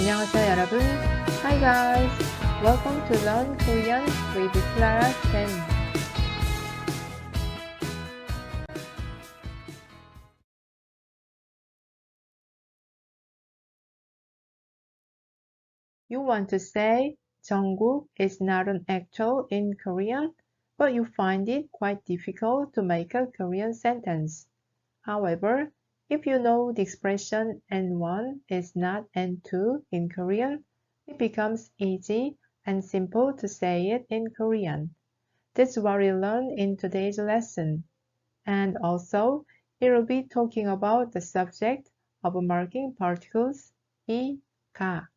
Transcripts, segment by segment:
안녕하세요 여러분. Hi guys. Welcome to Learn Korean with Clara Chen. You want to say Jungkook is not an actor in Korean, but you find it quite difficult to make a Korean sentence. However, if you know the expression and1 is not and2 in Korean, it becomes easy and simple to say it in Korean. That's what we learn in today's lesson. And also, it will be talking about the subject of marking particles, 이, 가.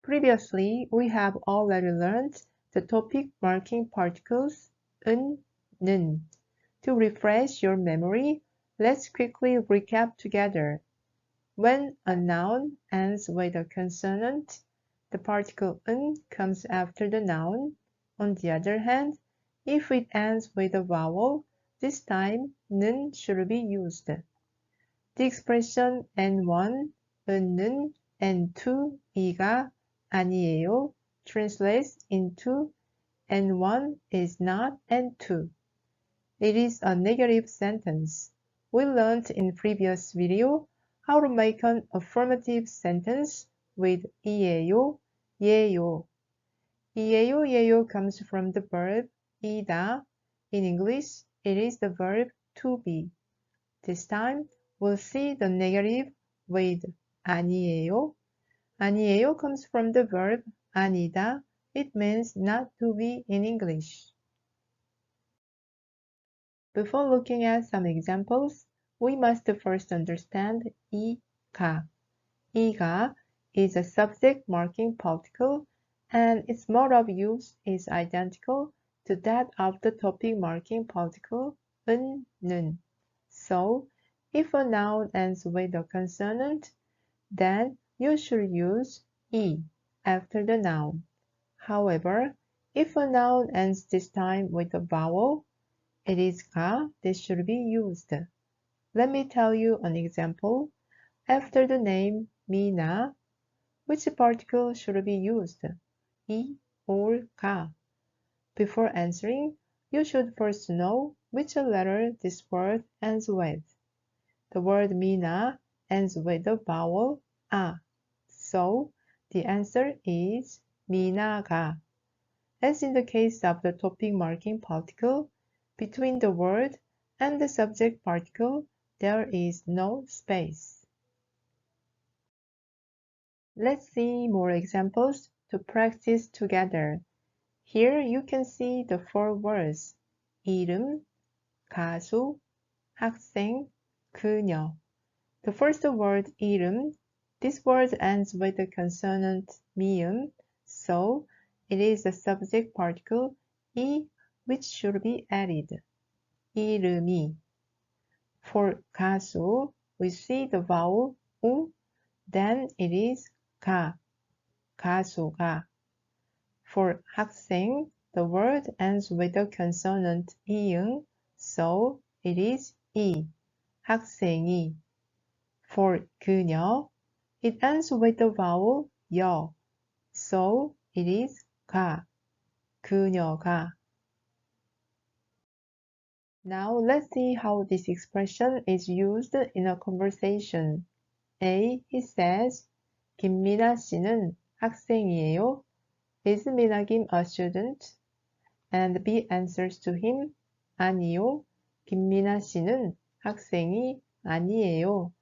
Previously, we have already learned the topic marking particles, 은, 는. To refresh your memory, let's quickly recap together. When a noun ends with a consonant, the particle 은 comes after the noun. On the other hand, if it ends with a vowel, this time 는 should be used. The expression and1, 은는, and2, 이가, 아니에요 translates into and1 is not and2. It is a negative sentence. We learned in previous video how to make an affirmative sentence with 이에요, 예요. 이에요, 예요 comes from the verb 이다. In English, it is the verb to be. This time, we'll see the negative with 아니에요. 아니에요 comes from the verb 아니다. It means not to be in English. Before looking at some examples, we must first understand 이가. 이가 is a subject marking particle and its mode of use is identical to that of the topic marking particle 은, 는. So, if a noun ends with a consonant, then you should use 이 after the noun. However, if a noun ends this time with a vowel, it is 가 that should be used. Let me tell you an example. After the name 미나, which particle should be used? 이 or 가? Before answering, you should first know which letter this word ends with. The word 미나 ends with the vowel 아. So, the answer is 미나가. As in the case of the topic marking particle, between the word and the subject particle, there is no space. Let's see more examples to practice together. Here you can see the four words 이름, 가수, 학생, 그녀. The first word 이름, this word ends with the consonant 미음, so it is the subject particle 이 which should be added. 이름이. For 가수, we see the vowel 우, then it is 가, 가수가. For 학생, the word ends with the consonant 이응, so it is 이, 학생이. For 그녀, it ends with the vowel 여, so it is 가, 그녀가. Now let's see how this expression is used in a conversation. A. He says, 김미나 씨는 학생이에요. Is Mina Kim a student? And B answers to him, 아니요. 김미나 씨는 학생이 아니에요.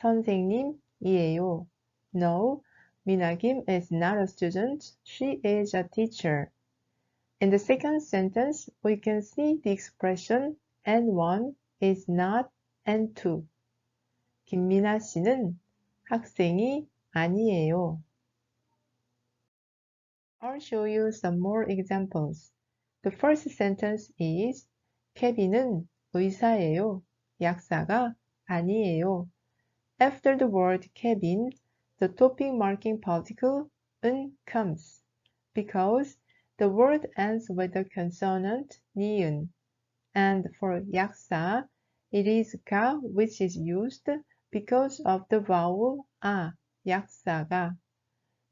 선생님이에요. No, Mina Kim is not a student. She is a teacher. In the second sentence, we can see the expression and1 is not and2. 김미나 씨는 학생이 아니에요. I'll show you some more examples. The first sentence is 케빈은 의사예요. 약사가 아니에요. After the word Kevin, the topic marking particle 은 comes because the word ends with the consonant 니은. And for 약사, it is 가 which is used because of the vowel 아, 약사가.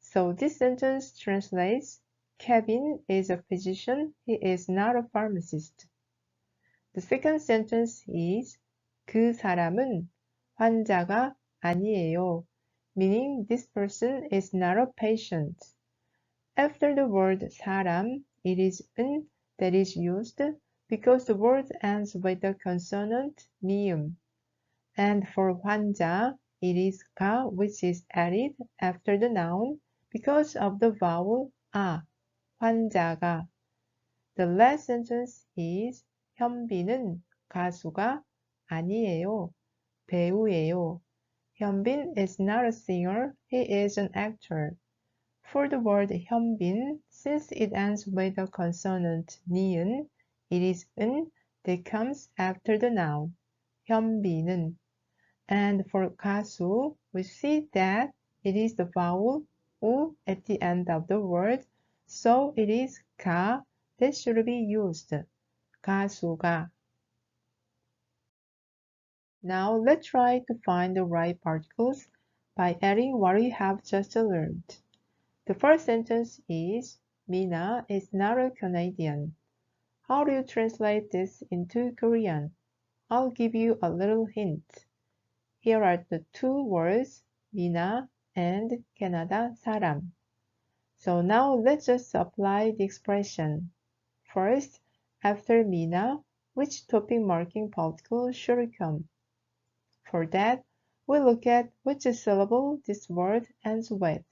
So this sentence translates, Kevin is a physician, he is not a pharmacist. The second sentence is, 그 사람은 환자가 아니에요, meaning this person is not a patient. After the word 사람, it is 은 that is used because the word ends with the consonant 미음. And for 환자, it is 가 which is added after the noun because of the vowel 아, 환자가. The last sentence is 현빈은 가수가 아니에요, 배우예요. 현빈 is not a singer, he is an actor. For the word 현빈, since it ends with the consonant 니은, it is 은 that comes after the noun, 현빈은. And for 가수, we see that it is the vowel 우 at the end of the word, so it is 가 that should be used, 가수가. Now let's try to find the right particles by adding what we have just learned. The first sentence is, Mina is not a Canadian. How do you translate this into Korean? I'll give you a little hint. Here are the two words, Mina and Canada 사람. So now let's just apply the expression. First, after Mina, which topic marking particle should come? For that, we look at which syllable this word ends with.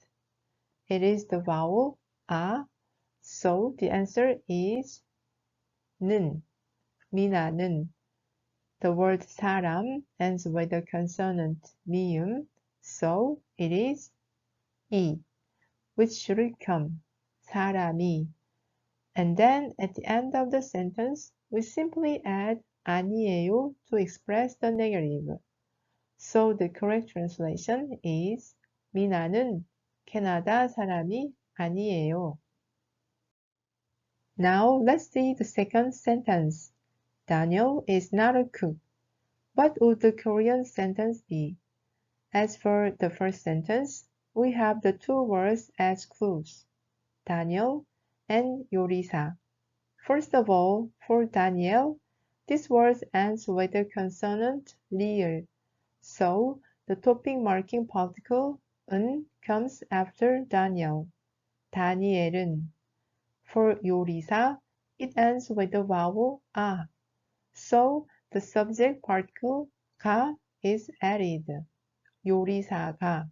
It is the vowel 아, so the answer is 는, 미나는. The word 사람 ends with the consonant 미음, so it is 이, which should come, 사람이. And then at the end of the sentence, we simply add 아니에요 to express the negative. So the correct translation is 미나는 캐나다 사람이 아니에요. Now let's see the second sentence. Daniel is not a cook. What would the Korean sentence be? As for the first sentence, we have the two words as clues, Daniel and 요리사. First of all, for Daniel, this word ends with the consonant 리을. So the topic marking particle 은 comes after Daniel, 다니엘은. For 요리사, it ends with the vowel 아. So the subject particle 가 is added, 요리사가.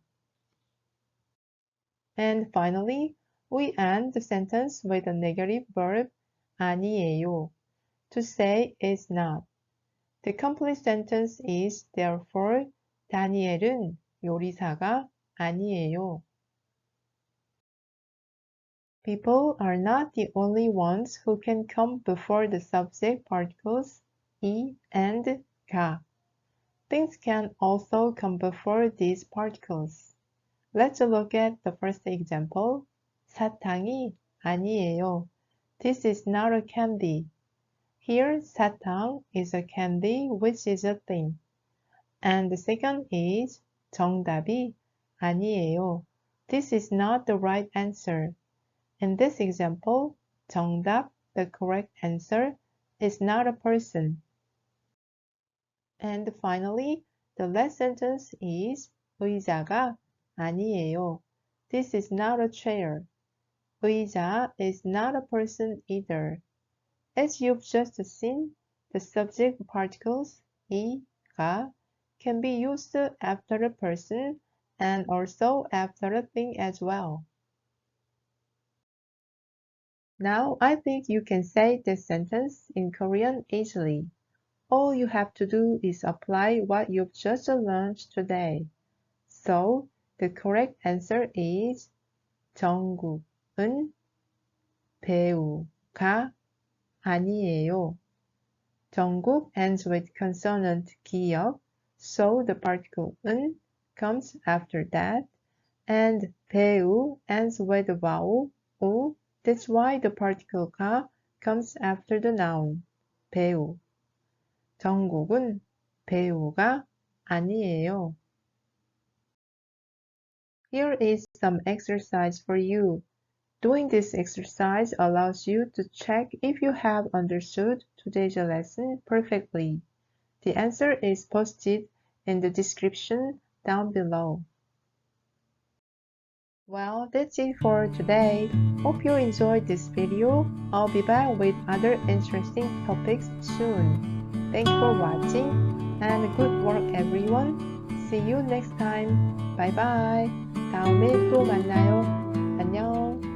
And finally, we end the sentence with a negative verb 아니에요, to say is not. The complete sentence is therefore 다니엘은 요리사가 아니에요. People are not the only ones who can come before the subject particles 이 and 가. Things can also come before these particles. Let's look at the first example. 사탕이 아니에요. This is not a candy. Here, 사탕 is a candy, which is a thing. And the second is 정답이 아니에요. This is not the right answer. In this example, 정답, the correct answer, is not a person. And finally, the last sentence is 의자가 아니에요. This is not a chair. 의자 is not a person either. As you've just seen, the subject particles 이, 가 can be used after a person and also after a thing as well. Now I think you can say this sentence in Korean easily. All you have to do is apply what you've just learned today. So the correct answer is 정국은 배우가 아니에요. 정국 ends with consonant 기역, so the particle 은 comes after that, and 배우 ends with the vowel 우, that's why the particle 가 comes after the noun 배우. 정국은 배우가 아니에요. Here is some exercise for you. Doing this exercise allows you to check if you have understood today's lesson perfectly. The answer is posted in the description down below. Well, that's it for today. Hope you enjoyed this video. I'll be back with other interesting topics soon. Thank you for watching and good work everyone. See you next time. Bye bye. 다음에 또 만나요. 안녕.